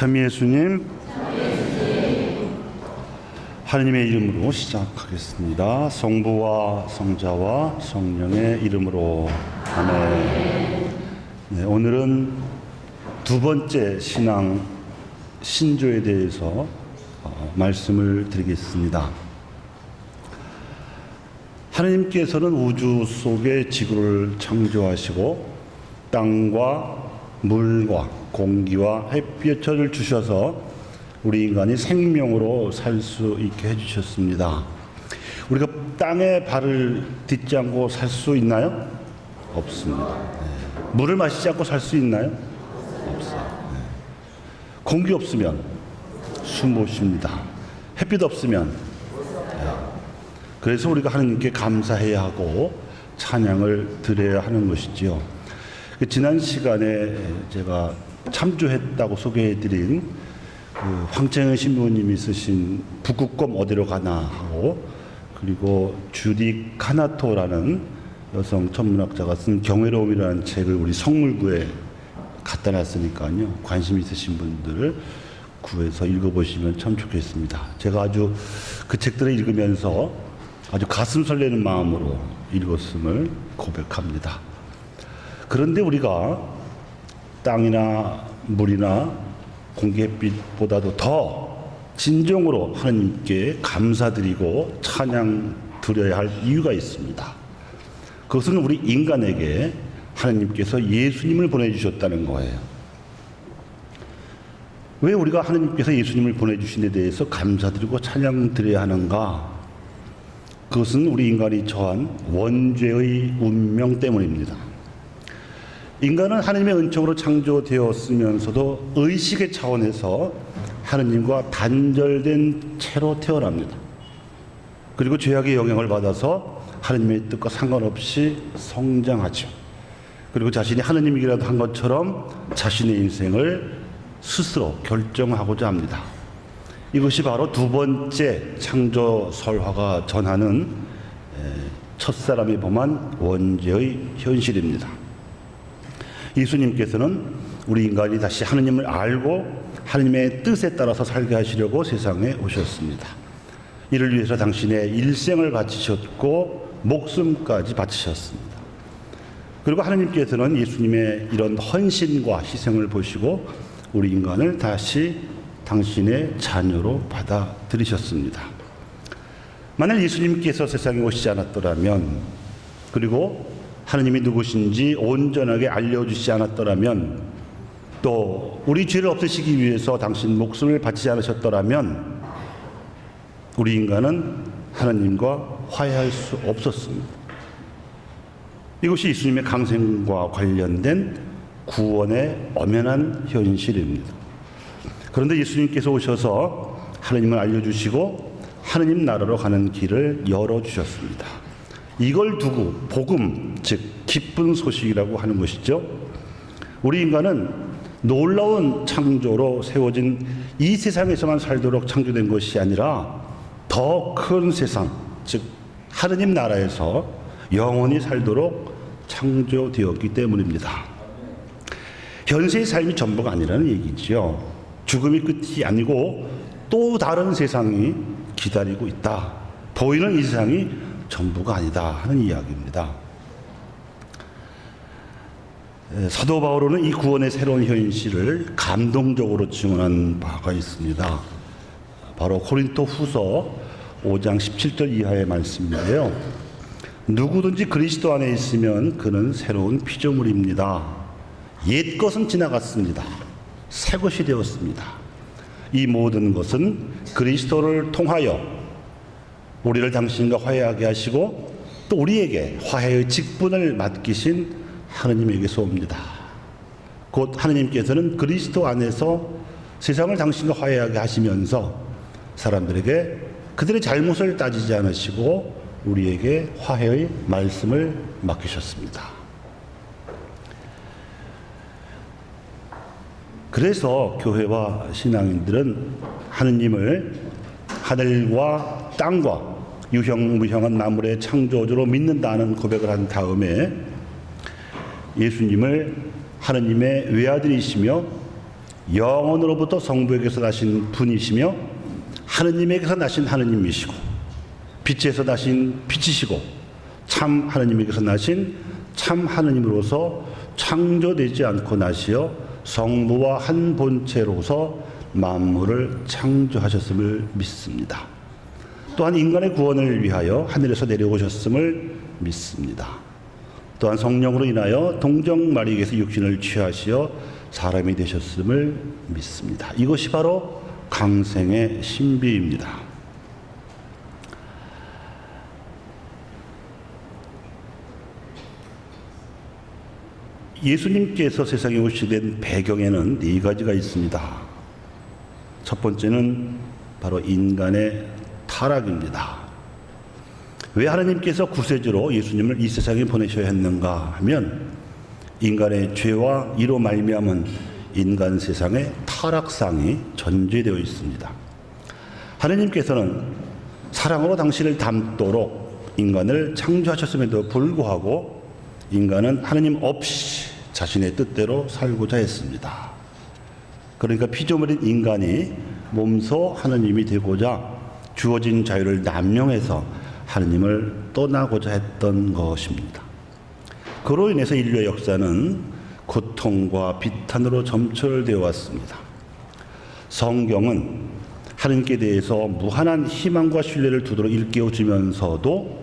참 예수님, 하느님의 이름으로 시작하겠습니다. 성부와 성자와 성령의 이름으로 아멘. 네, 오늘은 두 번째 신앙 신조에 대해서 말씀을 드리겠습니다. 하느님께서는 우주 속에 지구를 창조하시고 땅과 물과 공기와 햇볕을 주셔서 우리 인간이 생명으로 살 수 있게 해주셨습니다. 우리가 땅에 발을 딛지 않고 살 수 있나요? 없습니다. 물을 마시지 않고 살 수 있나요? 없어요. 공기 없으면 숨 못 쉽니다. 햇빛 없으면. 그래서 우리가 하느님께 감사해야 하고 찬양을 드려야 하는 것이지요. 지난 시간에 제가 참조했다고 소개해드린 황채은 신부님이 쓰신 북극곰 어디로 가나 하고, 그리고 주디 카나토라는 여성 천문학자가 쓴 경외로움이라는 책을 우리 성물구에 갖다 놨으니까요. 관심 있으신 분들 구해서 읽어보시면 참 좋겠습니다. 제가 아주 그 책들을 읽으면서 아주 가슴 설레는 마음으로 읽었음을 고백합니다. 그런데 우리가 땅이나 물이나 공기 햇빛보다도 더 진정으로 하나님께 감사드리고 찬양 드려야 할 이유가 있습니다. 그것은 우리 인간에게 하나님께서 예수님을 보내주셨다는 거예요. 왜 우리가 하나님께서 예수님을 보내주신 데 대해서 감사드리고 찬양 드려야 하는가? 그것은 우리 인간이 처한 원죄의 운명 때문입니다. 인간은 하나님의 은총으로 창조되었으면서도 의식의 차원에서 하나님과 단절된 채로 태어납니다. 그리고 죄악의 영향을 받아서 하나님의 뜻과 상관없이 성장하죠. 그리고 자신이 하나님이라도 한 것처럼 자신의 인생을 스스로 결정하고자 합니다. 이것이 바로 두 번째 창조설화가 전하는 첫사람이 범한 원죄의 현실입니다. 예수님께서는 우리 인간이 다시 하느님을 알고 하느님의 뜻에 따라서 살게 하시려고 세상에 오셨습니다. 이를 위해서 당신의 일생을 바치셨고 목숨까지 바치셨습니다. 그리고 하느님께서는 예수님의 이런 헌신과 희생을 보시고 우리 인간을 다시 당신의 자녀로 받아들이셨습니다. 만약 예수님께서 세상에 오시지 않았더라면, 그리고 하느님이 누구신지 온전하게 알려주시지 않았더라면, 또 우리 죄를 없애시기 위해서 당신 목숨을 바치지 않으셨더라면 우리 인간은 하나님과 화해할 수 없었습니다. 이것이 예수님의 강생과 관련된 구원의 엄연한 현실입니다. 그런데 예수님께서 오셔서 하나님을 알려주시고 하나님 나라로 가는 길을 열어주셨습니다. 이걸 두고 복음, 즉 기쁜 소식이라고 하는 것이죠. 우리 인간은 놀라운 창조로 세워진 이 세상에서만 살도록 창조된 것이 아니라 더 큰 세상, 즉 하느님 나라에서 영원히 살도록 창조되었기 때문입니다. 현세의 삶이 전부가 아니라는 얘기죠. 죽음이 끝이 아니고 또 다른 세상이 기다리고 있다. 보이는 이 세상이 전부가 아니다 하는 이야기입니다. 사도 바울은 이 구원의 새로운 현실을 감동적으로 증언한 바가 있습니다. 바로 고린도 후서 5장 17절 이하의 말씀인데요. 누구든지 그리스도 안에 있으면 그는 새로운 피조물입니다. 옛 것은 지나갔습니다. 새 것이 되었습니다. 이 모든 것은 그리스도를 통하여 우리를 당신과 화해하게 하시고 또 우리에게 화해의 직분을 맡기신 하느님에게서 옵니다. 곧 하느님께서는 그리스도 안에서 세상을 당신과 화해하게 하시면서 사람들에게 그들의 잘못을 따지지 않으시고 우리에게 화해의 말씀을 맡기셨습니다. 그래서 교회와 신앙인들은 하느님을 하늘과 땅과 유형무형한 만물의 창조주로 믿는다는 고백을 한 다음에 예수님을 하느님의 외아들이시며 영원으로부터 성부에게서 나신 분이시며 하느님에게서 나신 하느님이시고 빛에서 나신 빛이시고 참 하느님에게서 나신 참 하느님으로서 창조되지 않고 나시어 성부와 한 본체로서 만물을 창조하셨음을 믿습니다. 또한 인간의 구원을 위하여 하늘에서 내려오셨음을 믿습니다. 또한 성령으로 인하여 동정 마리에게서 육신을 취하시어 사람이 되셨음을 믿습니다. 이것이 바로 강생의 신비입니다. 예수님께서 세상에 오시게 된 배경에는 네 가지가 있습니다. 첫 번째는 바로 인간의 타락입니다. 왜 하나님께서 구세주로 예수님을 이 세상에 보내셔야 했는가 하면 인간의 죄와 이로 말미암은 인간 세상의 타락상이 전제되어 있습니다. 하나님께서는 사랑으로 당신을 닮도록 인간을 창조하셨음에도 불구하고 인간은 하나님 없이 자신의 뜻대로 살고자 했습니다. 그러니까 피조물인 인간이 몸소 하나님이 되고자 주어진 자유를 남용해서 하나님을 떠나고자 했던 것입니다. 그로 인해서 인류의 역사는 고통과 비탄으로 점철되어 왔습니다. 성경은 하나님께 대해서 무한한 희망과 신뢰를 두도록 일깨워주면서도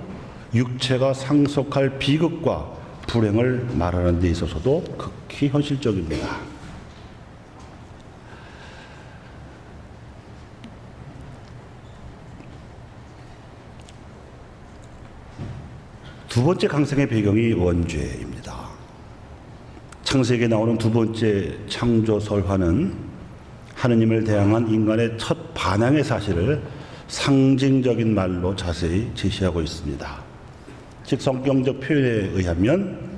육체가 상속할 비극과 불행을 말하는 데 있어서도 극히 현실적입니다. 두 번째 강생의 배경이 원죄입니다. 창세기에 나오는 두 번째 창조 설화는 하느님을 대항한 인간의 첫 반항의 사실을 상징적인 말로 자세히 제시하고 있습니다. 즉 성경적 표현에 의하면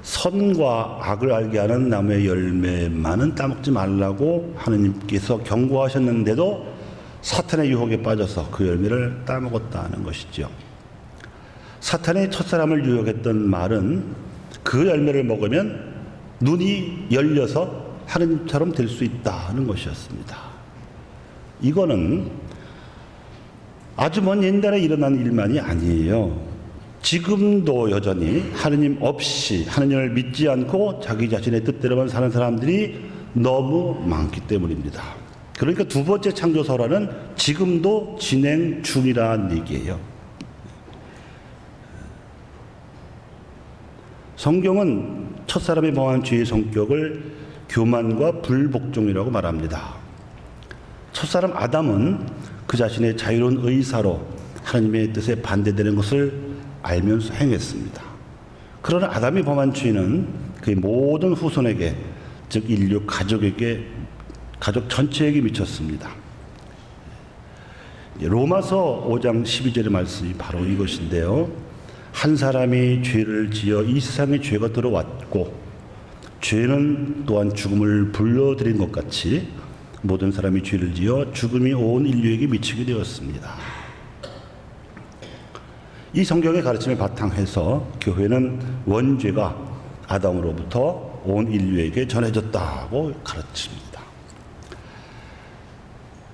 선과 악을 알게 하는 나무의 열매만은 따먹지 말라고 하느님께서 경고하셨는데도 사탄의 유혹에 빠져서 그 열매를 따먹었다는 것이죠. 사탄이 첫사람을 유혹했던 말은 그 열매를 먹으면 눈이 열려서 하느님처럼 될 수 있다는 것이었습니다. 이거는 아주 먼 옛날에 일어난 일만이 아니에요. 지금도 여전히 하느님 없이 하느님을 믿지 않고 자기 자신의 뜻대로만 사는 사람들이 너무 많기 때문입니다. 그러니까 두 번째 창조설화는 지금도 진행 중이라는 얘기예요. 성경은 첫사람이 범한 죄의 성격을 교만과 불복종이라고 말합니다. 첫사람 아담은 그 자신의 자유로운 의사로 하나님의 뜻에 반대되는 것을 알면서 행했습니다. 그러나 아담이 범한 죄는 그의 모든 후손에게, 즉 인류 가족에게, 가족 전체에게 미쳤습니다. 로마서 5장 12절의 말씀이 바로 이것인데요. 한 사람이 죄를 지어 이 세상에 죄가 들어왔고 죄는 또한 죽음을 불러들인 것 같이 모든 사람이 죄를 지어 죽음이 온 인류에게 미치게 되었습니다. 이 성경의 가르침을 바탕해서 교회는 원죄가 아담으로부터 온 인류에게 전해졌다고 가르칩니다.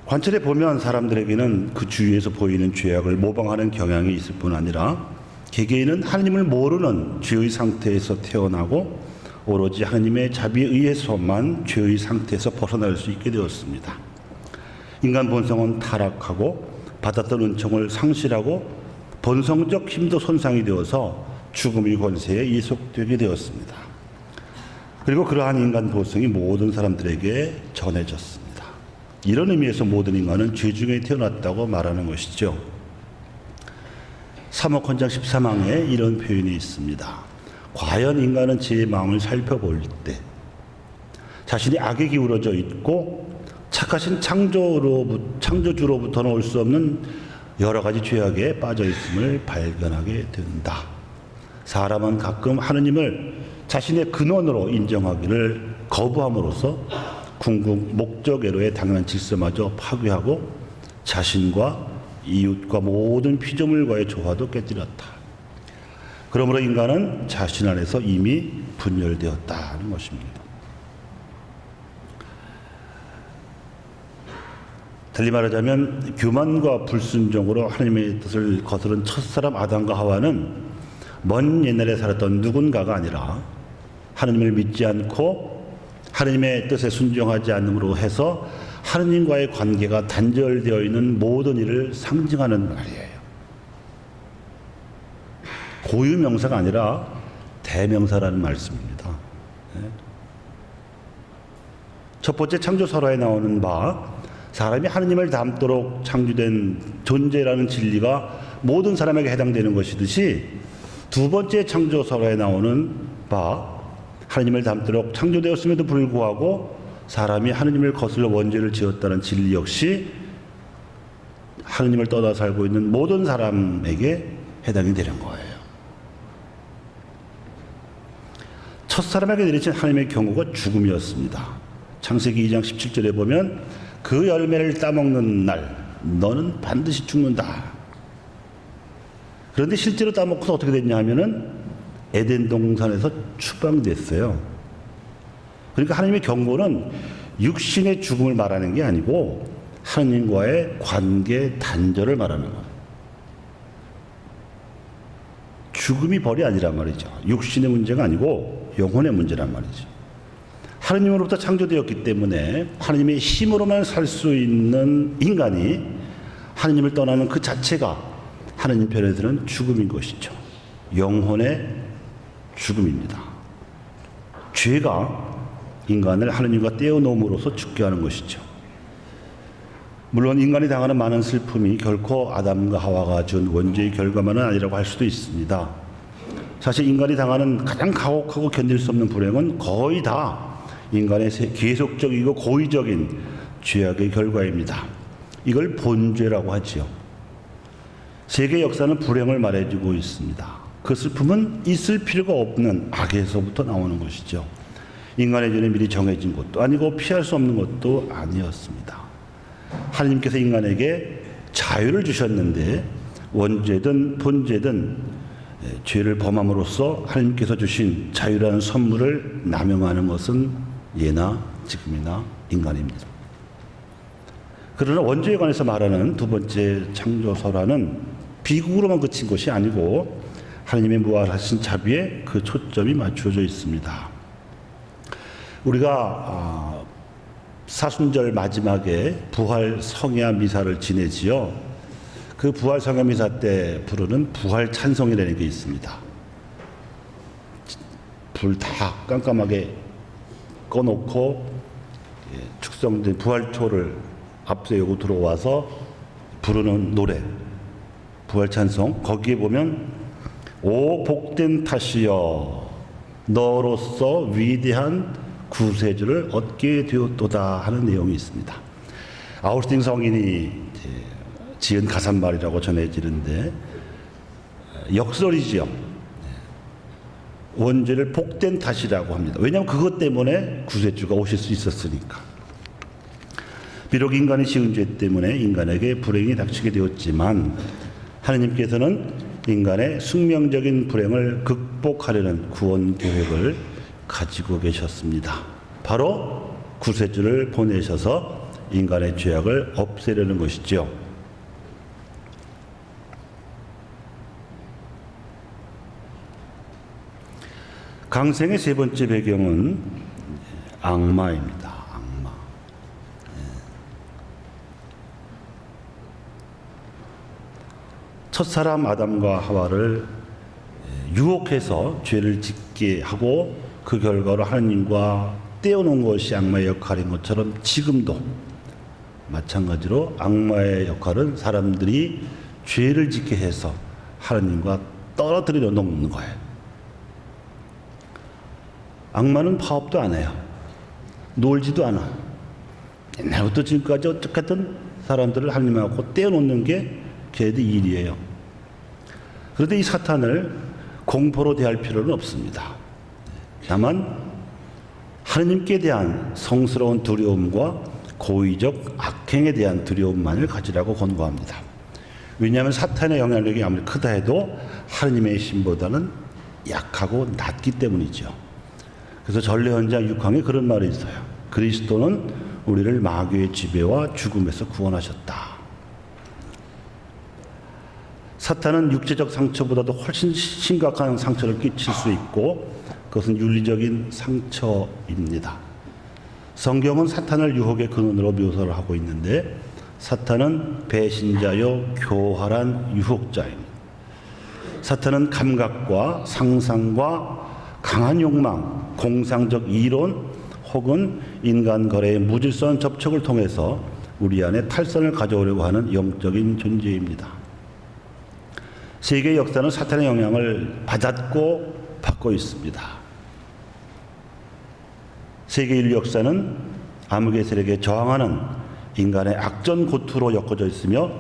관찰해 보면 사람들에게는 그 주위에서 보이는 죄악을 모방하는 경향이 있을 뿐 아니라 개개인은 하나님을 모르는 죄의 상태에서 태어나고 오로지 하나님의 자비에 의해서만 죄의 상태에서 벗어날 수 있게 되었습니다. 인간 본성은 타락하고 받았던 은총을 상실하고 본성적 힘도 손상이 되어서 죽음의 권세에 이속되게 되었습니다. 그리고 그러한 인간 본성이 모든 사람들에게 전해졌습니다. 이런 의미에서 모든 인간은 죄 중에 태어났다고 말하는 것이죠. 사목헌장 13항에 이런 표현이 있습니다. 과연 인간은 제 마음을 살펴볼 때 자신이 악에 기울어져 있고 착하신 창조주로부터는 올 수 없는 여러 가지 죄악에 빠져 있음을 발견하게 된다. 사람은 가끔 하느님을 자신의 근원으로 인정하기를 거부함으로써 궁극 목적애로의 당연한 질서마저 파괴하고 자신과 이웃과 모든 피조물과의 조화도 깨뜨렸다. 그러므로 인간은 자신 안에서 이미 분열되었다는 것입니다. 달리 말하자면 교만과 불순종으로 하나님의 뜻을 거스른 첫사람 아담과 하와는 먼 옛날에 살았던 누군가가 아니라 하나님을 믿지 않고 하나님의 뜻에 순종하지 않음으로 해서 하나님과의 관계가 단절되어 있는 모든 일을 상징하는 말이에요. 고유명사가 아니라 대명사라는 말씀입니다. 첫 번째 창조설화에 나오는 바 사람이 하나님을 닮도록 창조된 존재라는 진리가 모든 사람에게 해당되는 것이듯이 두 번째 창조설화에 나오는 바 하나님을 닮도록 창조되었음에도 불구하고 사람이 하나님을 거슬러 원죄를 지었다는 진리 역시 하나님을 떠나 살고 있는 모든 사람에게 해당이 되는 거예요. 첫사람에게 내리친 하나님의 경고가 죽음이었습니다. 창세기 2장 17절에 보면 그 열매를 따먹는 날 너는 반드시 죽는다. 그런데 실제로 따먹고서 어떻게 됐냐 하면은 에덴 동산에서 추방됐어요. 그러니까 하나님의 경고는 육신의 죽음을 말하는 게 아니고 하나님과의 관계 단절을 말하는 거예요. 죽음이 벌이 아니란 말이죠. 육신의 문제가 아니고 영혼의 문제란 말이죠. 하나님으로부터 창조되었기 때문에 하나님의 힘으로만 살 수 있는 인간이 하나님을 떠나는 그 자체가 하나님 편에서는 죽음인 것이죠. 영혼의 죽음입니다. 죄가 인간을 하나님과 떼어놓음으로써 죽게 하는 것이죠. 물론 인간이 당하는 많은 슬픔이 결코 아담과 하와가 준 원죄의 결과만은 아니라고 할 수도 있습니다. 사실 인간이 당하는 가장 가혹하고 견딜 수 없는 불행은 거의 다 인간의 계속적이고 고의적인 죄악의 결과입니다. 이걸 본죄라고 하지요. 세계 역사는 불행을 말해주고 있습니다. 그 슬픔은 있을 필요가 없는 악에서부터 나오는 것이죠. 인간의 죄는 미리 정해진 것도 아니고 피할 수 없는 것도 아니었습니다. 하나님께서 인간에게 자유를 주셨는데 원죄든 본죄든 죄를 범함으로써 하나님께서 주신 자유라는 선물을 남용하는 것은 예나 지금이나 인간입니다. 그러나 원죄에 관해서 말하는 두 번째 창조설화는 비극으로만 그친 것이 아니고 하나님의 무한하신 자비에 그 초점이 맞춰져 있습니다. 우리가 사순절 마지막에 부활 성야 미사를 지내지요. 그 부활 성야 미사 때 부르는 부활 찬송이라는 게 있습니다. 불 다 깜깜하게 꺼놓고 축성된 부활초를 앞세우고 들어와서 부르는 노래, 부활 찬송. 거기에 보면 오 복된 탓이여 너로서 위대한 구세주를 얻게 되었도다 하는 내용이 있습니다. 아우스틴 성인이 지은 가사말이라고 전해지는데 역설이지요. 원죄를 복된 탓이라고 합니다. 왜냐하면 그것 때문에 구세주가 오실 수 있었으니까. 비록 인간이 지은 죄 때문에 인간에게 불행이 닥치게 되었지만 하나님께서는 인간의 숙명적인 불행을 극복하려는 구원 계획을 가지고 계셨습니다. 바로 구세주를 보내셔서 인간의 죄악을 없애려는 것이죠. 강생의 세 번째 배경은 악마입니다. 악마. 첫사람 아담과 하와를 유혹해서 죄를 짓게 하고 그 결과로 하나님과 떼어놓은 것이 악마의 역할인 것처럼 지금도 마찬가지로 악마의 역할은 사람들이 죄를 짓게 해서 하나님과 떨어뜨려 놓는 거예요. 악마는 파업도 안 해요. 놀지도 않아. 옛날부터 지금까지 어떻게든 사람들을 하나님하고 떼어놓는 게 걔들 일이에요. 그런데 이 사탄을 공포로 대할 필요는 없습니다. 다만 하나님께 대한 성스러운 두려움과 고의적 악행에 대한 두려움만을 가지라고 권고합니다. 왜냐하면 사탄의 영향력이 아무리 크다 해도 하나님의 힘보다는 약하고 낮기 때문이죠. 그래서 전례헌장 6항에 그런 말이 있어요. 그리스도는 우리를 마귀의 지배와 죽음에서 구원하셨다. 사탄은 육체적 상처보다도 훨씬 심각한 상처를 끼칠 수 있고 그것은 윤리적인 상처입니다. 성경은 사탄을 유혹의 근원으로 묘사를 하고 있는데 사탄은 배신자요 교활한 유혹자입니다. 사탄은 감각과 상상과 강한 욕망, 공상적 이론 혹은 인간 거래의 무질서한 접촉을 통해서 우리 안에 탈선을 가져오려고 하는 영적인 존재입니다. 세계 역사는 사탄의 영향을 받았고 받고 있습니다. 세계 인류 역사는 암흑의 세력에 저항하는 인간의 악전고투로 엮어져 있으며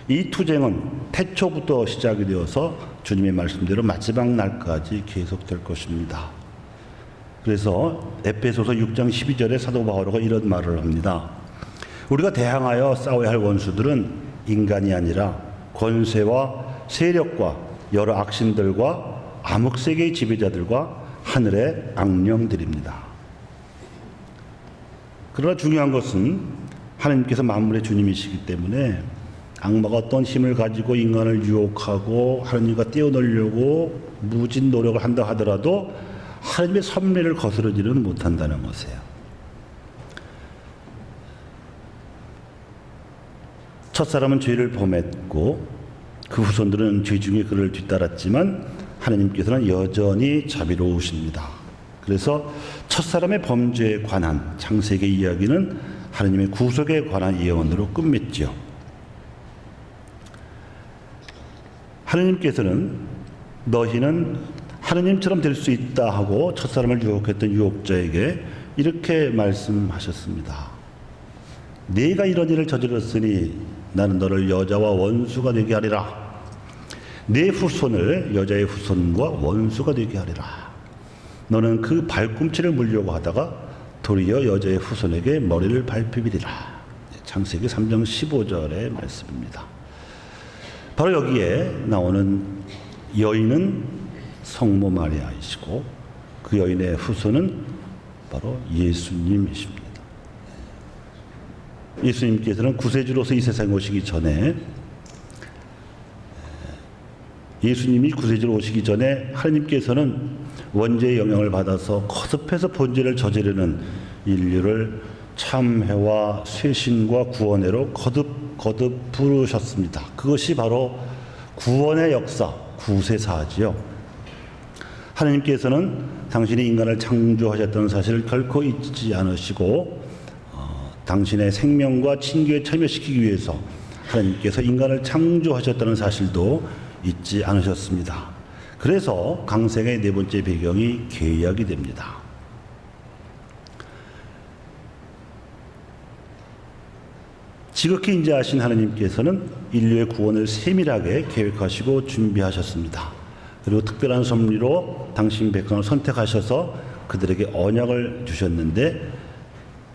이 투쟁은 태초부터 시작이 되어서 주님의 말씀대로 마지막 날까지 계속될 것입니다. 그래서 에베소서 6장 12절에 사도 바오로가 이런 말을 합니다. 우리가 대항하여 싸워야 할 원수들은 인간이 아니라 권세와 세력과 여러 악신들과 암흑세계의 지배자들과 하늘의 악령들입니다. 그러나 중요한 것은 하나님께서 만물의 주님이시기 때문에 악마가 어떤 힘을 가지고 인간을 유혹하고 하나님과 떼어놓으려고 무진 노력을 한다 하더라도 하나님의 섭리를 거스르지는 못한다는 것이에요. 첫사람은 죄를 범했고 그 후손들은 죄 중에 그를 뒤따랐지만 하나님께서는 여전히 자비로우십니다. 그래서 첫사람의 범죄에 관한 창세기 이야기는 하나님의 구속에 관한 예언으로 끝맺죠. 하나님께서는 너희는 하나님처럼 될 수 있다 하고 첫사람을 유혹했던 유혹자에게 이렇게 말씀하셨습니다. 네가 이런 일을 저질렀으니 나는 너를 여자와 원수가 되게 하리라. 네 후손을 여자의 후손과 원수가 되게 하리라. 너는 그 발꿈치를 물려고 하다가 도리어 여자의 후손에게 머리를 밟히리라. 창세기 3장 15절의 말씀입니다. 바로 여기에 나오는 여인은 성모 마리아이시고 그 여인의 후손은 바로 예수님이십니다. 예수님께서는 구세주로서 이 세상에 오시기 전에 예수님이 구세주로 오시기 전에 하나님께서는 원죄의 영향을 받아서 거듭해서 본죄를 저지르는 인류를 참회와 쇄신과 구원회로 거듭 부르셨습니다. 그것이 바로 구원의 역사, 구세사지요. 하나님께서는 당신이 인간을 창조하셨다는 사실을 결코 잊지 않으시고 당신의 생명과 친교에 참여시키기 위해서 하나님께서 인간을 창조하셨다는 사실도 잊지 않으셨습니다. 그래서 강생의 네 번째 배경이 계약이 됩니다. 지극히 인자하신 하나님께서는 인류의 구원을 세밀하게 계획하시고 준비하셨습니다. 그리고 특별한 섭리로 당신 백성을 선택하셔서 그들에게 언약을 주셨는데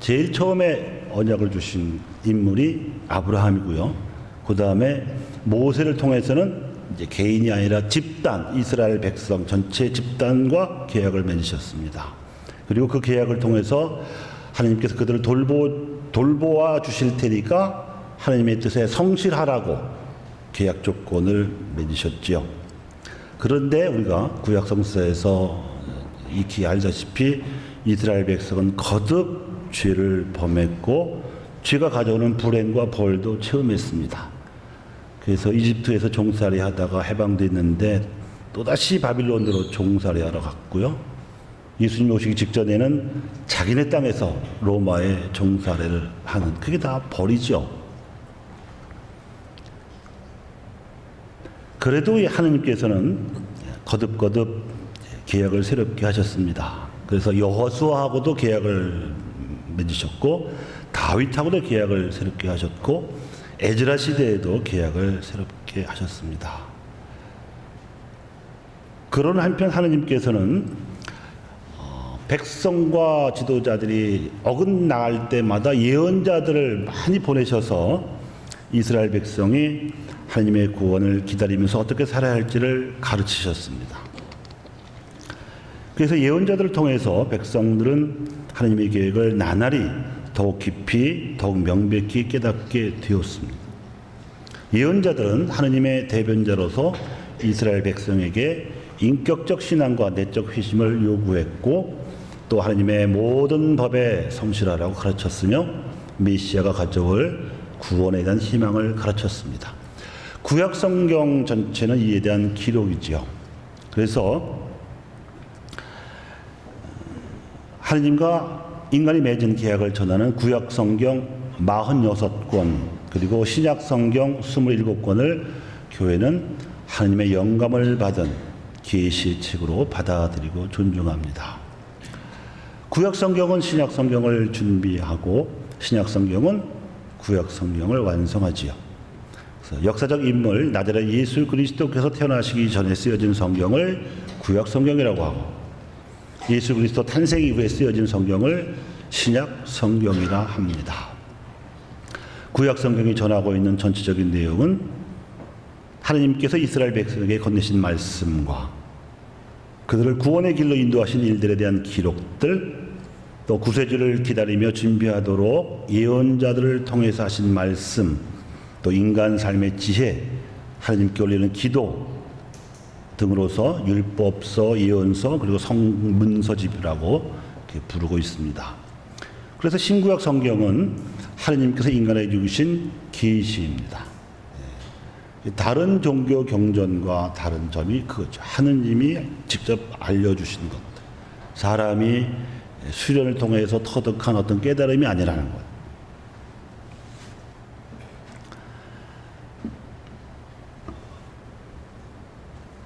제일 처음에 언약을 주신 인물이 아브라함이고요. 그 다음에 모세를 통해서는 이제 개인이 아니라 집단, 이스라엘 백성 전체 집단과 계약을 맺으셨습니다. 그리고 그 계약을 통해서 하나님께서 그들을 돌보아 주실 테니까 하나님의 뜻에 성실하라고 계약 조건을 맺으셨지요. 그런데 우리가 구약 성서에서 익히 알다시피 이스라엘 백성은 거듭 죄를 범했고 죄가 가져오는 불행과 벌도 체험했습니다. 그래서 이집트에서 종살이 하다가 해방됐는데 또다시 바빌론으로 종살이 하러 갔고요. 예수님 오시기 직전에는 자기네 땅에서 로마에 종살이를 하는, 그게 다 벌이죠. 그래도 하나님께서는 거듭 계약을 새롭게 하셨습니다. 그래서 여호수아하고도 계약을 맺으셨고 다윗하고도 계약을 새롭게 하셨고 에즈라 시대에도 계약을 새롭게 하셨습니다. 그런 한편 하나님께서는 백성과 지도자들이 어긋나갈 때마다 예언자들을 많이 보내셔서 이스라엘 백성이 하나님의 구원을 기다리면서 어떻게 살아야 할지를 가르치셨습니다. 그래서 예언자들을 통해서 백성들은 하나님의 계획을 나날이 더욱 깊이 더욱 명백히 깨닫게 되었습니다. 예언자들은 하느님의 대변자로서 이스라엘 백성에게 인격적 신앙과 내적 회심을 요구했고 또 하느님의 모든 법에 성실하라고 가르쳤으며 메시아가 가져올 구원에 대한 희망을 가르쳤습니다. 구약 성경 전체는 이에 대한 기록이지요. 그래서 하느님과 인간이 맺은 계약을 전하는 구약 성경 46권 그리고 신약 성경 27권을 교회는 하느님의 영감을 받은 계시의 책으로 받아들이고 존중합니다. 구약 성경은 신약 성경을 준비하고 신약 성경은 구약 성경을 완성하지요. 그래서 역사적 인물 나자렛 예수 그리스도께서 태어나시기 전에 쓰여진 성경을 구약 성경이라고 하고 예수 그리스도 탄생 이후에 쓰여진 성경을 신약 성경이라 합니다. 구약 성경이 전하고 있는 전체적인 내용은 하느님께서 이스라엘 백성에게 건네신 말씀과 그들을 구원의 길로 인도하신 일들에 대한 기록들, 또 구세주를 기다리며 준비하도록 예언자들을 통해서 하신 말씀, 또 인간 삶의 지혜, 하느님께 올리는 기도 등으로서 율법서, 예언서, 그리고 성문서집이라고 이렇게 부르고 있습니다. 그래서 신구약 성경은 하느님께서 인간에게 주신 계시입니다. 다른 종교 경전과 다른 점이 그거죠. 하느님이 직접 알려주신 것, 사람이 수련을 통해서 터득한 어떤 깨달음이 아니라는 것.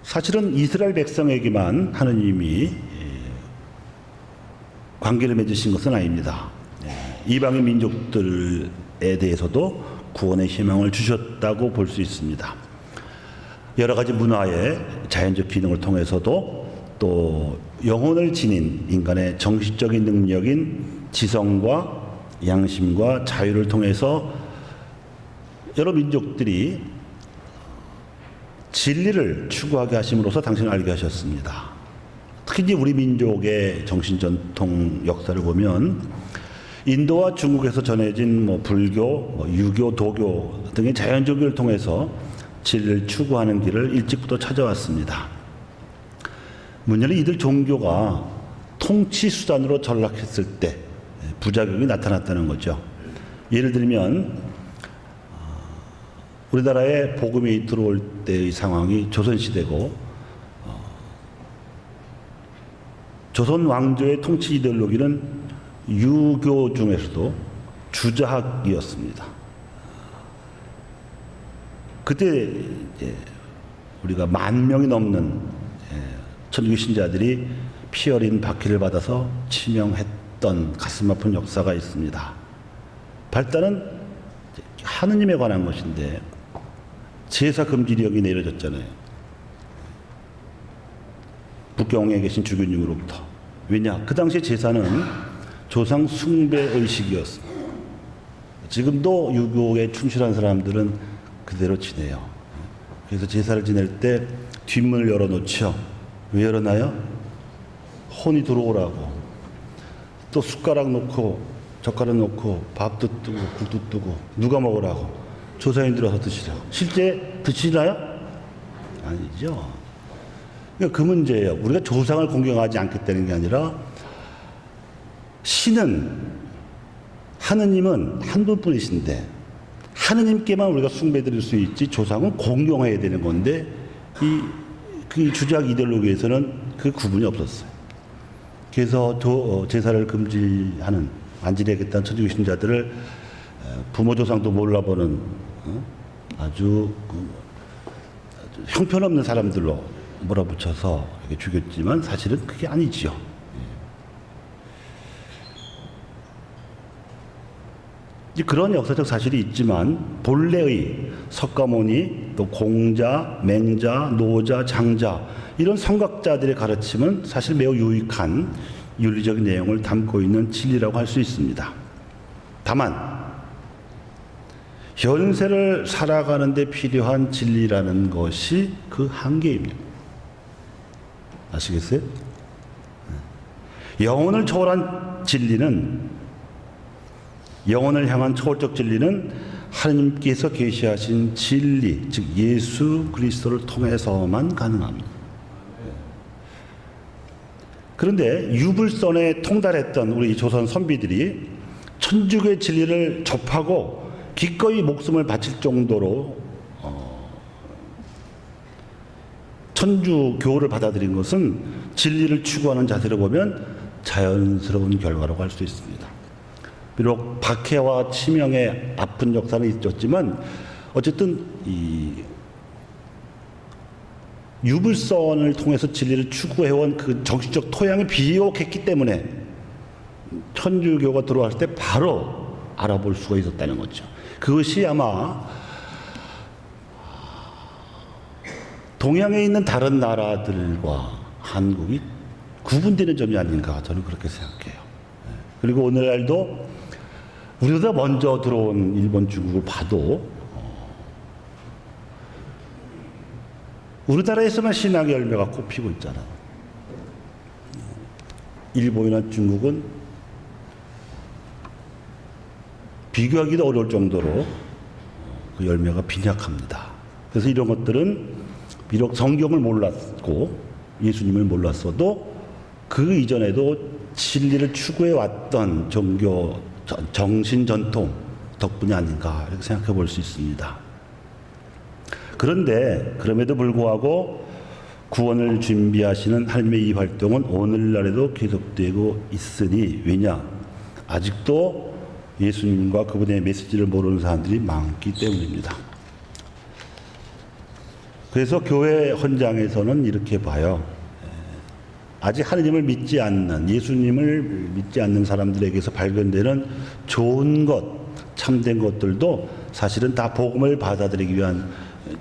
사실은 이스라엘 백성에게만 하느님이 관계를 맺으신 것은 아닙니다. 이방인 민족들에 대해서도 구원의 희망을 주셨다고 볼 수 있습니다. 여러 가지 문화의 자연적 기능을 통해서도 또 영혼을 지닌 인간의 정신적인 능력인 지성과 양심과 자유를 통해서 여러 민족들이 진리를 추구하게 하심으로써 당신을 알게 하셨습니다. 특히 우리 민족의 정신전통 역사를 보면 인도와 중국에서 전해진 불교, 유교, 도교 등의 자연종교를 통해서 진리를 추구하는 길을 일찍부터 찾아왔습니다. 문제는 이들 종교가 통치 수단으로 전락했을 때 부작용이 나타났다는 거죠. 예를 들면 우리나라에 복음이 들어올 때의 상황이 조선시대고 조선 왕조의 통치 이데올로기는 유교 중에서도 주자학이었습니다. 그때 우리가 10,000명이 넘는 천주교 신자들이 피 어린 박해를 받아서 치명했던 가슴 아픈 역사가 있습니다. 발단은 하느님에 관한 것인데 제사 금지령이 내려졌잖아요. 북경에 계신 주교님으로부터. 왜냐? 그 당시에 제사는 조상 숭배 의식이었습니다. 지금도 유교에 충실한 사람들은 그대로 지내요. 그래서 제사를 지낼 때 뒷문을 열어놓죠. 왜 열어놔요? 혼이 들어오라고. 또 숟가락 놓고 젓가락 놓고 밥도 뜨고 국도 뜨고 누가 먹으라고. 조상님들 와서 드시라고. 실제 드시나요? 아니죠. 그러니까 그 문제예요. 우리가 조상을 공경하지 않겠다는 게 아니라 신은 하느님은 한 분뿐이신데 하느님께만 우리가 숭배드릴 수 있지 조상은 공경해야 되는 건데 그 주작 이데올로기에서는 그 구분이 없었어요. 그래서 제사를 금지하는 안지내겠다는 천주교 신자들을 부모 조상도 몰라보는 아주 형편없는 사람들로 몰아붙여서 이렇게 죽였지만 사실은 그게 아니지요. 그런 역사적 사실이 있지만 본래의 석가모니, 또 공자, 맹자, 노자, 장자 이런 성각자들의 가르침은 사실 매우 유익한 윤리적인 내용을 담고 있는 진리라고 할 수 있습니다. 다만 현세를 살아가는 데 필요한 진리라는 것이 그 한계입니다. 아시겠어요? 영혼을 초월한 진리는 영혼을 향한 초월적 진리는 하나님께서 계시하신 진리, 즉 예수 그리스도를 통해서만 가능합니다. 그런데 유불선에 통달했던 우리 조선 선비들이 천주교의 진리를 접하고 기꺼이 목숨을 바칠 정도로 천주교를 받아들인 것은 진리를 추구하는 자세로 보면 자연스러운 결과라고 할 수 있습니다. 비록 박해와 치명의 아픈 역사는 있었지만 어쨌든 이 유불선을 통해서 진리를 추구해온 그 정신적 토양이 비옥했기 때문에 천주교가 들어왔을 때 바로 알아볼 수가 있었다는 거죠. 그것이 아마 동양에 있는 다른 나라들과 한국이 구분되는 점이 아닌가 저는 그렇게 생각해요. 그리고 오늘날도 우리보다 먼저 들어온 일본, 중국을 봐도 우리나라에서만 신앙의 열매가 꽃피고 있잖아요. 일본이나 중국은 비교하기도 어려울 정도로 그 열매가 빈약합니다. 그래서 이런 것들은 비록 성경을 몰랐고 예수님을 몰랐어도 그 이전에도 진리를 추구해 왔던 종교 정신 전통 덕분이 아닌가 이렇게 생각해 볼 수 있습니다. 그런데 그럼에도 불구하고 구원을 준비하시는 하나님의 이 활동은 오늘날에도 계속되고 있으니 왜냐? 아직도 예수님과 그분의 메시지를 모르는 사람들이 많기 때문입니다. 그래서 교회 헌장에서는 이렇게 봐요. 아직 하나님을 믿지 않는, 예수님을 믿지 않는 사람들에게서 발견되는 좋은 것, 참된 것들도 사실은 다 복음을 받아들이기 위한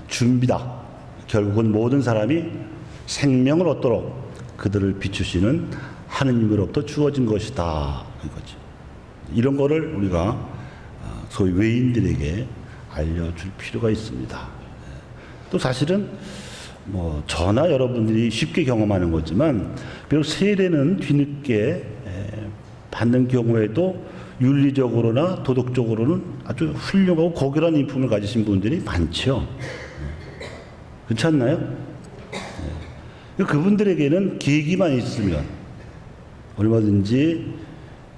준비다. 결국은 모든 사람이 생명을 얻도록 그들을 비추시는 하느님으로부터 주어진 것이다. 이거죠. 이런 거를 우리가 소위 외인들에게 알려줄 필요가 있습니다. 또 사실은 저나 여러분들이 쉽게 경험하는 거지만 비록 세례는 뒤늦게 받는 경우에도 윤리적으로나 도덕적으로는 아주 훌륭하고 고결한 인품을 가지신 분들이 많죠. 그렇지 않나요? 그분들에게는 계기만 있으면 얼마든지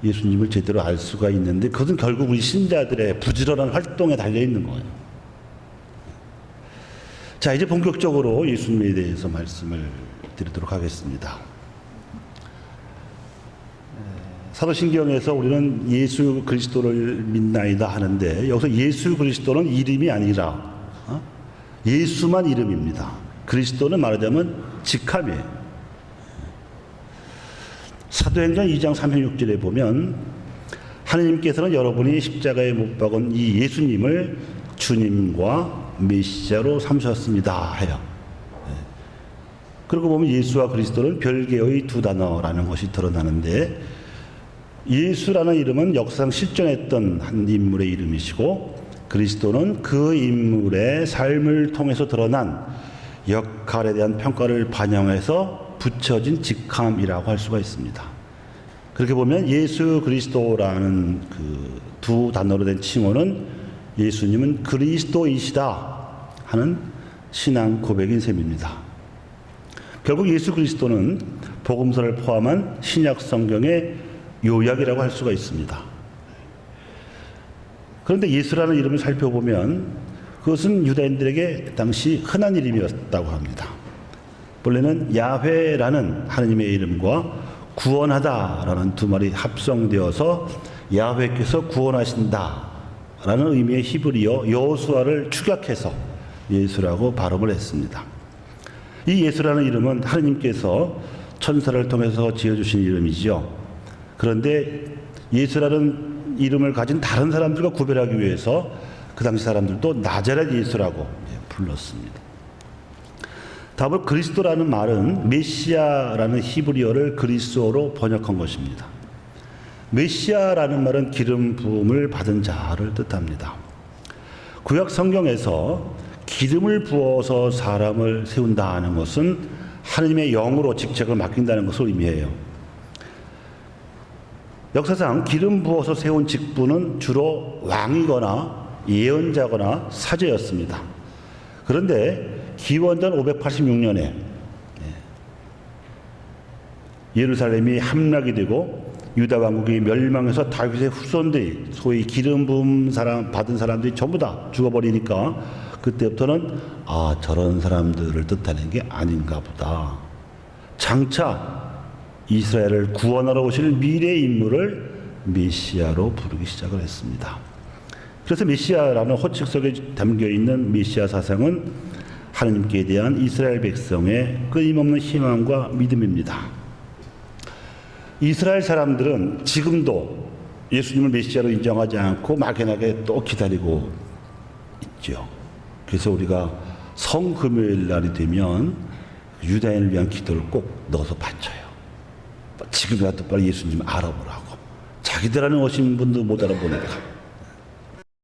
예수님을 제대로 알 수가 있는데 그것은 결국 우리 신자들의 부지런한 활동에 달려있는 거예요. 자, 이제 본격적으로 예수님에 대해서 말씀을 드리도록 하겠습니다. 사도신경에서 우리는 예수 그리스도를 믿나이다 하는데 여기서 예수 그리스도는 이름이 아니라 예수만 이름입니다. 그리스도는 말하자면 직함이에요. 사도행전 2장 36절에 보면 하느님께서는 여러분이 십자가에 못 박은 이 예수님을 주님과 메시아로 삼으셨습니다 해요. 그러고 보면 예수와 그리스도는 별개의 두 단어라는 것이 드러나는데 예수라는 이름은 역사상 실존했던 한 인물의 이름이시고 그리스도는 그 인물의 삶을 통해서 드러난 역할에 대한 평가를 반영해서 붙여진 직함이라고 할 수가 있습니다. 그렇게 보면 예수 그리스도라는 그 두 단어로 된 칭호는 예수님은 그리스도이시다 하는 신앙 고백인 셈입니다. 결국 예수 그리스도는 복음서를 포함한 신약 성경의 요약이라고 할 수가 있습니다. 그런데 예수라는 이름을 살펴보면 그것은 유다인들에게 당시 흔한 이름이었다고 합니다. 본래는 야훼라는 하느님의 이름과 구원하다라는 두 말이 합성되어서 야훼께서 구원하신다라는 의미의 히브리어 여호수아를 축약해서 예수라고 발음을 했습니다. 이 예수라는 이름은 하느님께서 천사를 통해서 지어주신 이름이지요. 그런데 예수라는 이름을 가진 다른 사람들과 구별하기 위해서 그 당시 사람들도 나자렛 예수라고 불렀습니다. 다음으로 그리스도라는 말은 메시아라는 히브리어를 그리스어로 번역한 것입니다. 메시아라는 말은 기름 부음을 받은 자를 뜻합니다. 구약 성경에서 기름을 부어서 사람을 세운다는 것은 하느님의 영으로 직책을 맡긴다는 것을 의미해요. 역사상 기름 부어서 세운 직분은 주로 왕이거나 예언자거나 사제였습니다. 그런데 기원전 586년에 예루살렘이 함락이 되고 유다 왕국이 멸망해서 다윗의 후손들이 소위 기름 부음 받은 사람들이 전부 다 죽어버리니까 그때부터는 저런 사람들을 뜻하는 게 아닌가 보다. 장차 이스라엘을 구원하러 오실 미래 인물을 메시아로 부르기 시작을 했습니다. 그래서 메시아라는 호칭 속에 담겨 있는 메시아 사상은 하나님께 대한 이스라엘 백성의 끊임없는 희망과 믿음입니다. 이스라엘 사람들은 지금도 예수님을 메시아로 인정하지 않고 막연하게 또 기다리고 있죠. 그래서 우리가 성금요일 날이 되면 유다인을 위한 기도를 꼭 넣어서 바쳐요. 지금이라도 빨리 예수님 알아보라고. 자기들 안에 오신 분도 못 알아보니까.